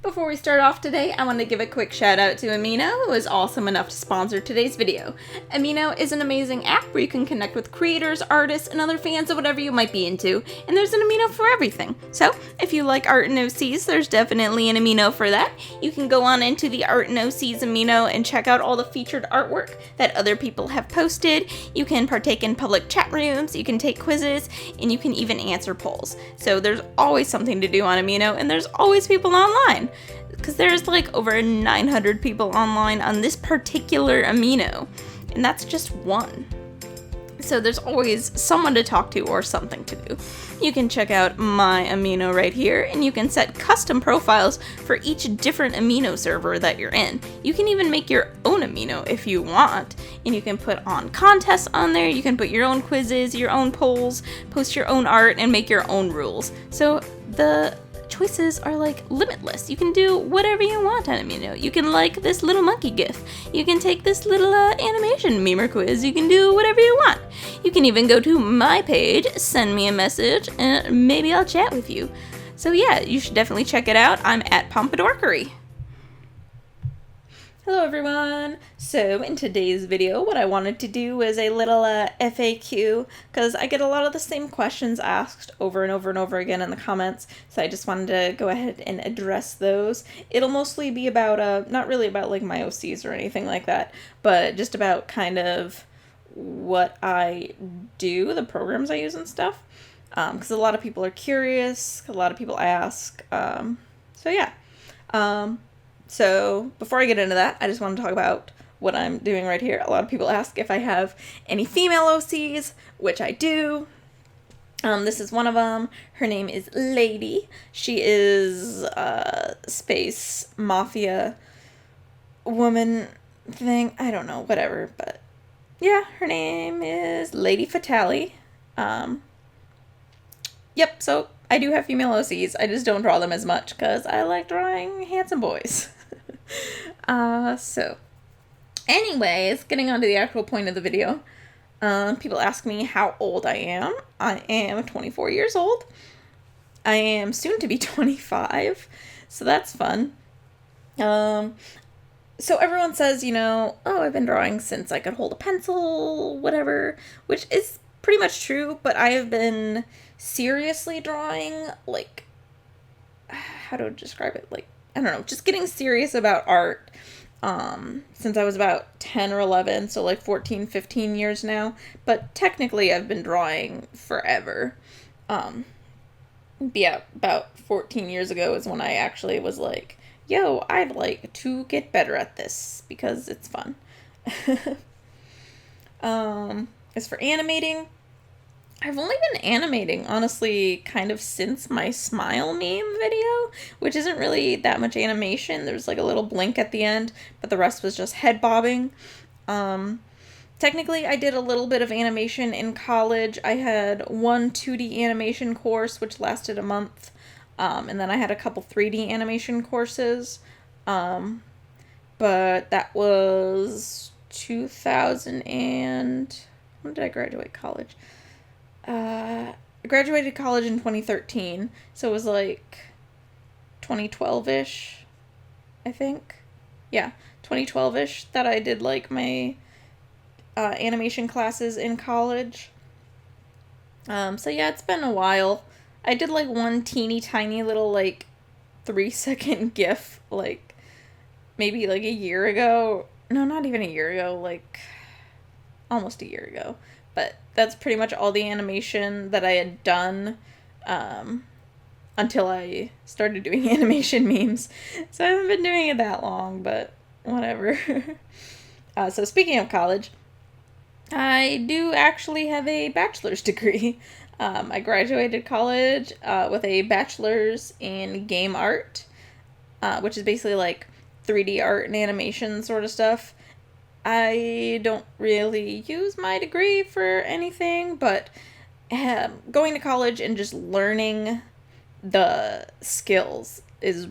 Before we start off today, I want to give a quick shout out to Amino, who was awesome enough to sponsor today's video. Amino is an amazing app where you can connect with creators, artists, and other fans of whatever you might be into, and there's an Amino for everything. So, if you like art and OCs, there's definitely an Amino for that. You can go on into the Art and OCs Amino and check out all the featured artwork that other people have posted. You can partake in public chat rooms, you can take quizzes, and you can even answer polls. So there's always something to do on Amino, and there's always people online. Because there's like over 900 people online on this particular Amino, and that's just one. So there's always someone to talk to or something to do. You can check out my Amino right here, and you can set custom profiles for each different Amino server that you're in. You can even make your own Amino if you want, and you can put on contests on there, you can put your own quizzes, your own polls, post your own art, and make your own rules. So the choices are like limitless. You can do whatever you want on Amino. You can like this little monkey gif. You can take this little animation meme or quiz. You can do whatever you want. You can even go to my page, send me a message, and maybe I'll chat with you. So yeah, you should definitely check it out. I'm at Pompadorkery. Hello everyone! So in today's video, what I wanted to do was a little FAQ, because I get a lot of the same questions asked over and over and over again in the comments, so I just wanted to go ahead and address those. It'll mostly be about, not really about like my OCs or anything like that, but just about kind of what I do, the programs I use and stuff, because a lot of people are curious, a lot of people ask, so yeah. So before I get into that, I just want to talk about what I'm doing right here. A lot of people ask if I have any female OCs, which I do. This is one of them. Her name is Lady. She is a space mafia woman thing. I don't know, whatever, but yeah, her name is Lady Fatale. Yep, so I do have female OCs. I just don't draw them as much because I like drawing handsome boys. So anyways, getting on to the actual point of the video. People ask me how old I am. I am 24 years old. I am soon to be 25, so that's fun. So everyone says, you know, oh, I've been drawing since I could hold a pencil, whatever, which is pretty much true, but I have been seriously drawing, like, how to describe it, like, I don't know, just getting serious about art, since I was about 10 or 11, so like 14, 15 years now, but technically I've been drawing forever. Yeah, about 14 years ago is when I actually was like, yo, I'd like to get better at this, because it's fun. As for animating, I've only been animating, honestly, kind of since my smile meme video, which isn't really that much animation. There's like a little blink at the end, but the rest was just head bobbing. Technically, I did a little bit of animation in college. I had one 2D animation course, which lasted a month, and then I had a couple 3D animation courses, but that was 2000 and... when did I graduate college? I graduated college in 2013, so it was like 2012-ish, I think. Yeah, 2012-ish that I did like my animation classes in college. So yeah, it's been a while. I did like one teeny tiny little like 3-second GIF, like maybe like a year ago. No, not even a year ago, like almost a year ago. But that's pretty much all the animation that I had done until I started doing animation memes. So I haven't been doing it that long, but whatever. So speaking of college, I do actually have a bachelor's degree. I graduated college with a bachelor's in game art, which is basically like 3D art and animation sort of stuff. I don't really use my degree for anything, but going to college and just learning the skills is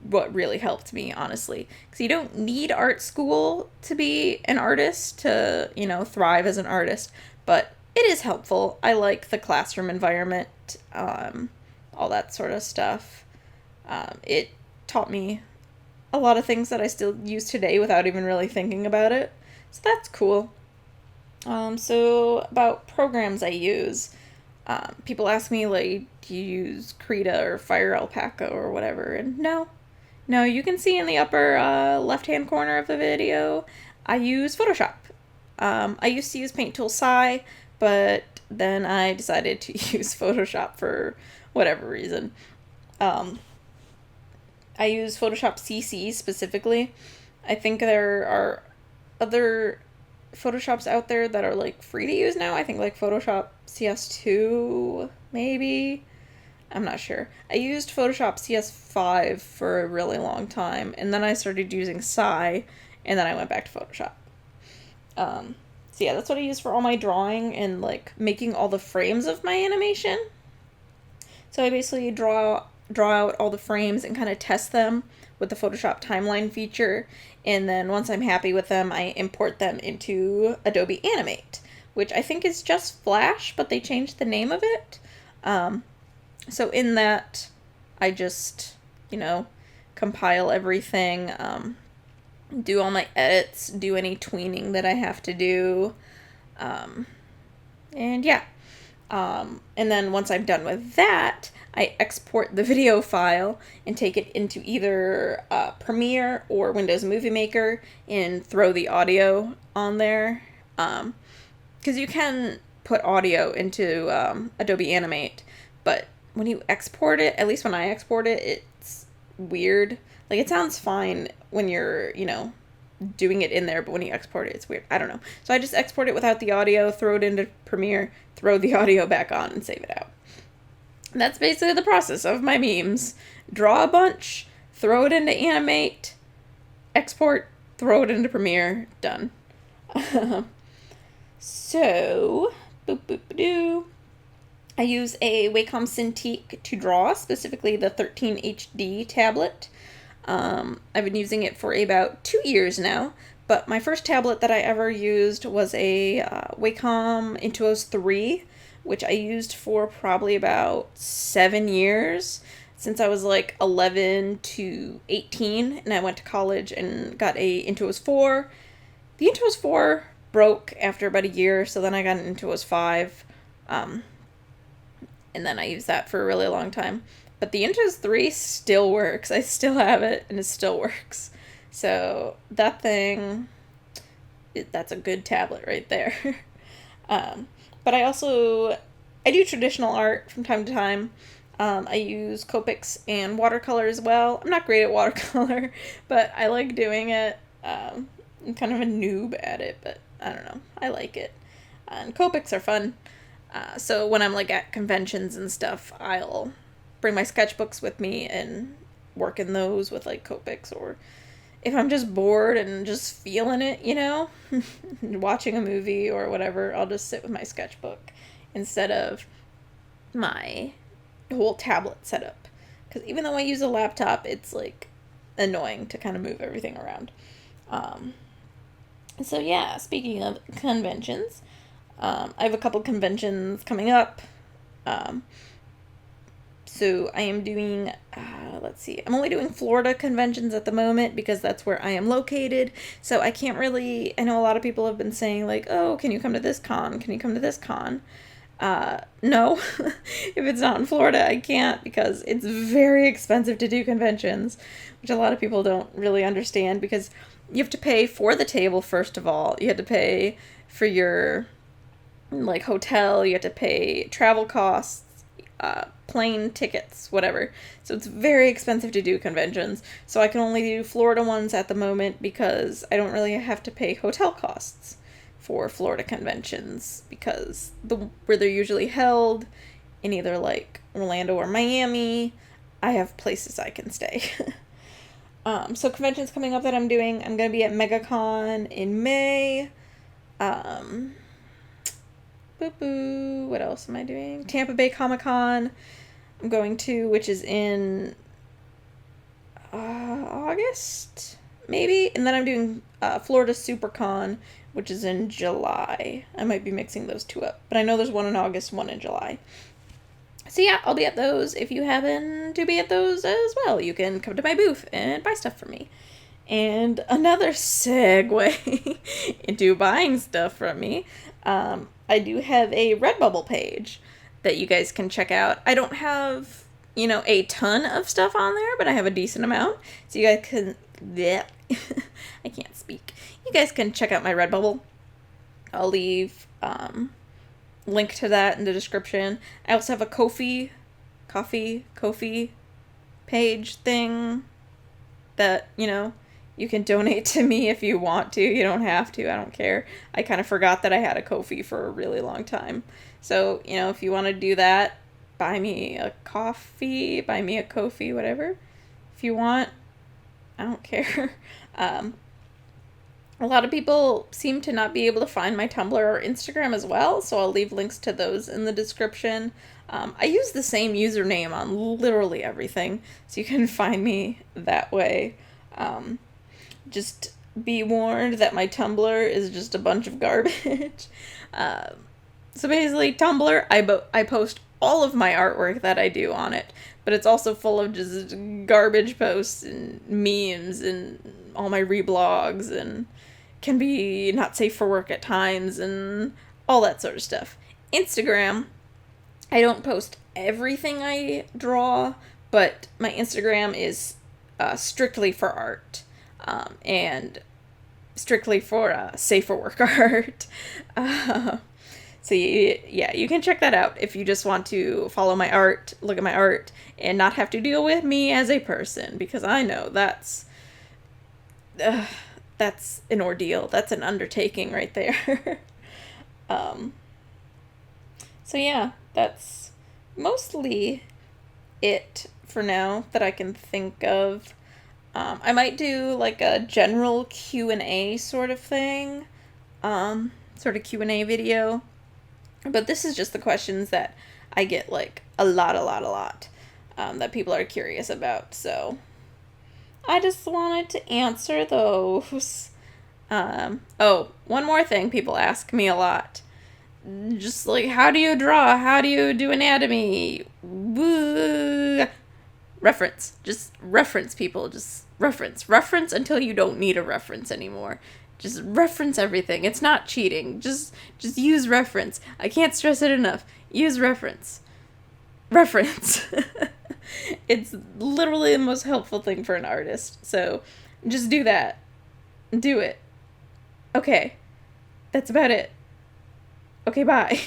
what really helped me, honestly. Because you don't need art school to be an artist, to, you know, thrive as an artist, but it is helpful. I like the classroom environment, all that sort of stuff. It taught me a lot of things that I still use today without even really thinking about it. So that's cool. So about programs I use. People ask me, like, do you use Krita or Fire Alpaca or whatever? And no, you can see in the upper left-hand corner of the video, I use Photoshop. I used to use Paint Tool Sci, but then I decided to use Photoshop for whatever reason. I use Photoshop CC specifically. I think there are other Photoshops out there that are like free to use now. I think like Photoshop CS2, maybe. I'm not sure. I used Photoshop CS5 for a really long time, and then I started using Sci, and then I went back to Photoshop. So yeah, that's what I use for all my drawing and like making all the frames of my animation. So I basically draw out all the frames and kind of test them with the Photoshop timeline feature, and then once I'm happy with them, I import them into Adobe Animate, which I think is just Flash, but they changed the name of it. So in that, I just, compile everything, do all my edits, do any tweening that I have to do, and yeah. And then once I'm done with that, I export the video file and take it into either Premiere or Windows Movie Maker and throw the audio on there. Because you can put audio into Adobe Animate, but when you export it, at least when I export it, it's weird. Like, it sounds fine when you're, doing it in there, but when you export it, it's weird. I don't know. So I just export it without the audio, throw it into Premiere, throw the audio back on, and save it out. And that's basically the process of my memes. Draw a bunch, throw it into Animate, export, throw it into Premiere, done. So, I use a Wacom Cintiq to draw, specifically the 13 HD tablet. I've been using it for about 2 years now, but my first tablet that I ever used was a Wacom Intuos 3, which I used for probably about 7 years, since I was like 11 to 18, and I went to college and got a Intuos 4. The Intuos 4 broke after about a year, so then I got an Intuos 5, and then I used that for a really long time. But the Intuos 3 still works. I still have it, and it still works. So that thing, that's a good tablet right there. But I do traditional art from time to time. I use Copics and watercolor as well. I'm not great at watercolor, but I like doing it. I'm kind of a noob at it, but I don't know. I like it. And Copics are fun. So when I'm like at conventions and stuff, I'll bring my sketchbooks with me and work in those with like Copics, or if I'm just bored and just feeling it, watching a movie or whatever, I'll just sit with my sketchbook instead of my whole tablet setup. Because even though I use a laptop, it's like annoying to kind of move everything around. So yeah, speaking of conventions, I have a couple conventions coming up. So I am doing, I'm only doing Florida conventions at the moment because that's where I am located. So I can't really, I know a lot of people have been saying like, oh, can you come to this con? Can you come to this con? No, if it's not in Florida, I can't, because it's very expensive to do conventions, which a lot of people don't really understand, because you have to pay for the table, first of all. You have to pay for your like hotel, you have to pay travel costs, plane tickets, whatever. So it's very expensive to do conventions. So I can only do Florida ones at the moment because I don't really have to pay hotel costs for Florida conventions, because where they're usually held in either like Orlando or Miami, I have places I can stay. So conventions coming up that I'm doing, I'm going to be at MegaCon in May. What else am I doing? Tampa Bay Comic-Con I'm going to, which is in August, maybe? And then I'm doing Florida SuperCon, which is in July. I might be mixing those two up, but I know there's one in August, one in July. So yeah, I'll be at those. If you happen to be at those as well, you can come to my booth and buy stuff from me. And another segue into buying stuff from me, I do have a Redbubble page that you guys can check out. I don't have, a ton of stuff on there, but I have a decent amount. So you guys can, yeah, I can't speak. You guys can check out my Redbubble. I'll leave link to that in the description. I also have a Ko-fi page thing that, you can donate to me if you want to. You don't have to. I don't care. I kind of forgot that I had a Ko-fi for a really long time. So, if you want to do that, buy me a coffee, buy me a Ko-fi, whatever. If you want, I don't care. A lot of people seem to not be able to find my Tumblr or Instagram as well, so I'll leave links to those in the description. I use the same username on literally everything, so you can find me that way. Just be warned that my Tumblr is just a bunch of garbage. So basically, Tumblr, I post all of my artwork that I do on it, but it's also full of just garbage posts and memes and all my reblogs, and can be not safe for work at times and all that sort of stuff. Instagram, I don't post everything I draw, but my Instagram is strictly for art, and strictly for safe for work art. So yeah, you can check that out if you just want to follow my art, look at my art, and not have to deal with me as a person, because I know that's an ordeal. That's an undertaking right there. So yeah, that's mostly it for now that I can think of. I might do like a general Q&A sort of thing, sort of Q&A video. But this is just the questions that I get like a lot, that people are curious about. So I just wanted to answer those. Oh, one more thing people ask me a lot. Just like, how do you draw? How do you do anatomy? Woo. Reference. Just reference, people. Just reference. Reference until you don't need a reference anymore. Just reference everything. It's not cheating. Just use reference. I can't stress it enough. Use reference. Reference. It's literally the most helpful thing for an artist. So just do that. Do it. Okay. That's about it. Okay, bye.